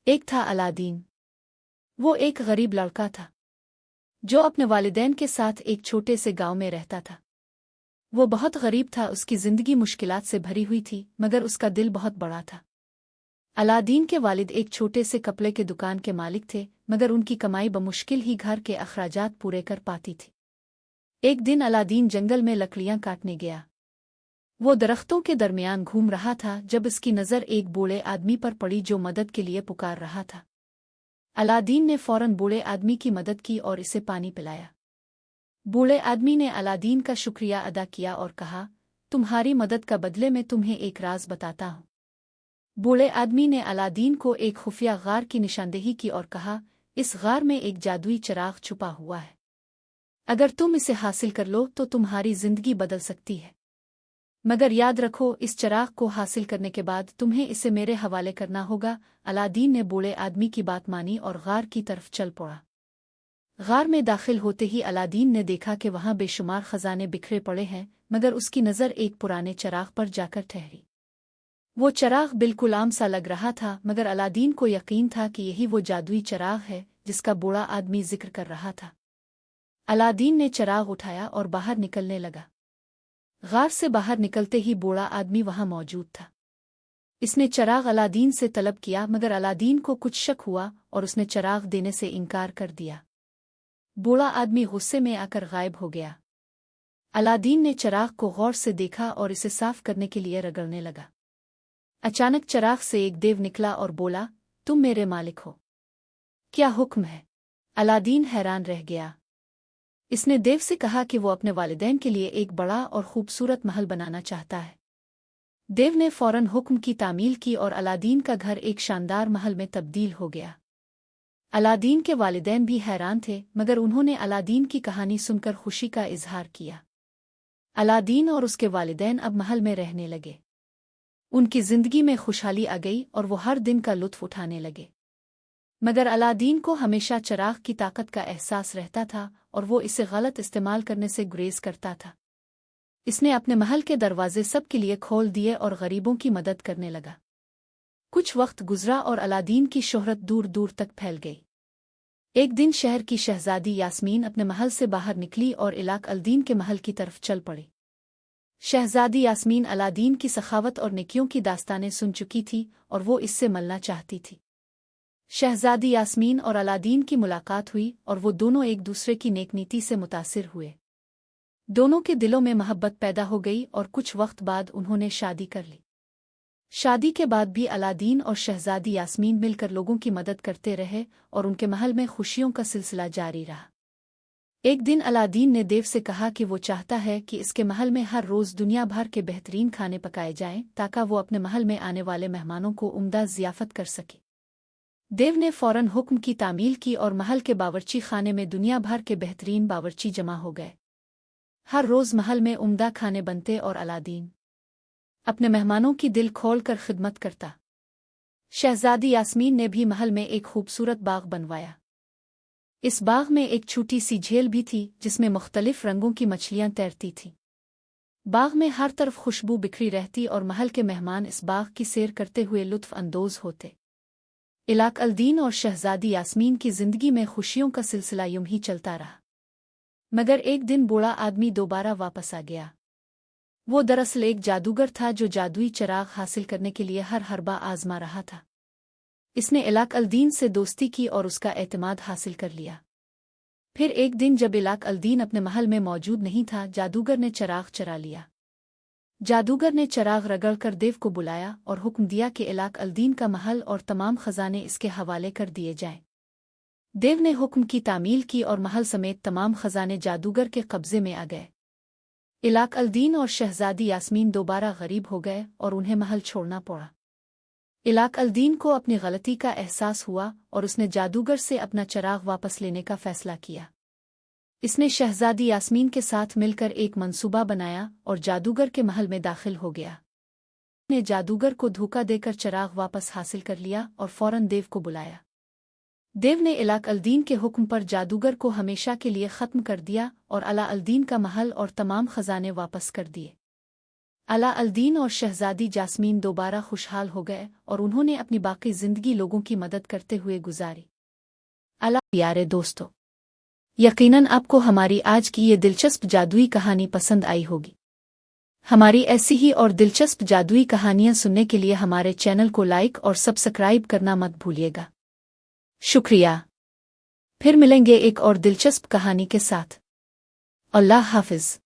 एक था अलादीन। वो एक गरीब लड़का था जो अपने वालिदैन के साथ एक छोटे से गांव में रहता था। वो बहुत गरीब था, उसकी जिंदगी मुश्किलात से भरी हुई थी, मगर उसका दिल बहुत बड़ा था। अलादीन के वालिद एक छोटे से कपड़े के दुकान के मालिक थे, मगर उनकी कमाई बमुश्किल ही घर के अखराजात पूरे कर पाती थी। एक दिन अलादीन जंगल में लकड़ियां काटने गया। वो दरख्तों के दरमियान घूम रहा था जब उसकी नज़र एक बूढ़े आदमी पर पड़ी जो मदद के लिए पुकार रहा था। अलादीन ने फौरन बूढ़े आदमी की मदद की और इसे पानी पिलाया। बूढ़े आदमी ने अलादीन का शुक्रिया अदा किया और कहा, तुम्हारी मदद का बदले में तुम्हें एक राज बताता हूँ। बूढ़े आदमी ने अलादीन को एक खुफिया गार की निशानदेही की और कहा, इस गार में एक जादुई चिराग छुपा हुआ है। अगर तुम इसे हासिल कर लो तो तुम्हारी जिंदगी बदल सकती है, मगर याद रखो इस चिराग को हासिल करने के बाद तुम्हें इसे मेरे हवाले करना होगा। अलादीन ने बूढ़े आदमी की बात मानी और गार की तरफ चल पड़ा। गार में दाखिल होते ही अलादीन ने देखा कि वहां बेशुमार खजाने बिखरे पड़े हैं, मगर उसकी नज़र एक पुराने चिराग पर जाकर ठहरी। वो चिराग बिल्कुल आम सा लग रहा था, मगर अलादीन को यकीन था कि यही वो जादुई चिराग है जिसका बूढ़ा आदमी जिक्र कर रहा था। अलादीन ने चिराग उठाया और बाहर निकलने लगा। गार से बाहर निकलते ही बूढ़ा आदमी वहां मौजूद था। इसने चिराग अलादीन से तलब किया, मगर अलादीन को कुछ शक हुआ और उसने चिराग देने से इनकार कर दिया। बूढ़ा आदमी गुस्से में आकर गायब हो गया। अलादीन ने चिराग को गौर से देखा और इसे साफ करने के लिए रगड़ने लगा। अचानक चिराग से एक देव निकला और बोला, तुम मेरे मालिक हो, क्या हुक्म है? अलादीन हैरान रह गया। इसने देव से कहा कि वो अपने वालिदैन के लिए एक बड़ा और खूबसूरत महल बनाना चाहता है। देव ने फौरन हुक्म की तामील की और अलादीन का घर एक शानदार महल में तब्दील हो गया। अलादीन के वालिदैन भी हैरान थे, मगर उन्होंने अलादीन की कहानी सुनकर खुशी का इजहार किया। अलादीन और उसके वालिदैन अब महल में रहने लगे। उनकी जिंदगी में खुशहाली आ गई और वो हर दिन का लुत्फ उठाने लगे। मगर अलादीन को हमेशा चिराग की ताकत का एहसास रहता था और वो इसे गलत इस्तेमाल करने से गुरेज करता था। इसने अपने महल के दरवाजे सबके लिए खोल दिए और गरीबों की मदद करने लगा। कुछ वक्त गुजरा और अलादीन की शोहरत दूर दूर तक फैल गई। एक दिन शहर की शहजादी यास्मीन अपने महल से बाहर निकली और इलाक अल्दीन के महल की तरफ चल पड़ी। शहजादी यास्मीन अलादीन की सखावत और नेकियों की दास्तानें सुन चुकी थी और वो इससे मिलना चाहती थी। शहजादी यास्मीन और अलादीन की मुलाकात हुई और वो दोनों एक दूसरे की नेकनीति से मुतासिर हुए। दोनों के दिलों में मोहब्बत पैदा हो गई और कुछ वक्त बाद उन्होंने शादी कर ली। शादी के बाद भी अलादीन और शहजादी यास्मीन मिलकर लोगों की मदद करते रहे और उनके महल में खुशियों का सिलसिला जारी रहा। एक दिन अलादीन ने देव से कहा कि वो चाहता है कि इसके महल में हर रोज़ दुनिया भर के बेहतरीन खाने पकाए जाएं ताकि वो अपने महल में आने वाले मेहमानों को उम्दा ज़ियाफ़त कर सके। देव ने फौरन हुक्म की तामील की और महल के बावर्ची खाने में दुनिया भर के बेहतरीन बावर्ची जमा हो गए। हर रोज़ महल में उम्दा खाने बनते और अलादीन अपने मेहमानों की दिल खोल कर खिदमत करता। शहजादी यास्मीन ने भी महल में एक खूबसूरत बाग बनवाया। इस बाग में एक छोटी सी झील भी थी जिसमें मुख्तलिफ रंगों की मछलियां तैरती थीं। बाग में हर तरफ खुशबू बिखरी रहती और महल के मेहमान इस बाग की सैर करते हुए लुत्फ अंदोज होते। इलाक अल्दीन और शहजादी यास्मीन की जिंदगी में खुशियों का सिलसिला यूं ही चलता रहा। मगर एक दिन बूढ़ा आदमी दोबारा वापस आ गया। वो दरअसल एक जादूगर था जो जादुई चिराग हासिल करने के लिए हर हरबा आजमा रहा था। इसने इलाक अल्दीन से दोस्ती की और उसका एतमाद हासिल कर लिया। फिर एक दिन जब इलाक अल्दीन अपने महल में मौजूद नहीं था, जादूगर ने चिराग चुरा लिया। जादूगर ने चिराग रगड़कर देव को बुलाया और हुक्म दिया कि इलाक अल्दीन का महल और तमाम खजाने इसके हवाले कर दिए जाएं। देव ने हुक्म की तामील की और महल समेत तमाम खजाने जादूगर के कब्जे में आ गए। इलाक अल्दीन और शहजादी यास्मीन दोबारा गरीब हो गए और उन्हें महल छोड़ना पड़ा। इलाक अल्दीन को अपनी गलती का एहसास हुआ और उसने जादूगर से अपना चिराग वापस लेने का फैसला किया। इसने शहजादी यास्मीन के साथ मिलकर एक मंसूबा बनाया और जादूगर के महल में दाखिल हो गया। ने जादूगर को धोखा देकर चिराग वापस हासिल कर लिया और फौरन देव को बुलाया। देव ने इलाक अल्दीन के हुक्म पर जादूगर को हमेशा के लिए ख़त्म कर दिया और अला अल्दीन का महल और तमाम खजाने वापस कर दिए। علا الدین اور شہزادی جاسمین دوبارہ خوشحال ہو گئے اور انہوں نے اپنی باقی زندگی لوگوں کی مدد کرتے ہوئے گزاری۔ پیارے دوستو، یقیناً آپ کو ہماری آج کی یہ دلچسپ جادوئی کہانی پسند آئی ہوگی۔ ہماری ایسی ہی اور دلچسپ جادوئی کہانیاں سننے کے لیے ہمارے چینل کو لائک اور سبسکرائب کرنا مت بھولیے گا۔ شکریہ۔ پھر ملیں گے ایک اور دلچسپ کہانی کے ساتھ۔ اللہ حافظ۔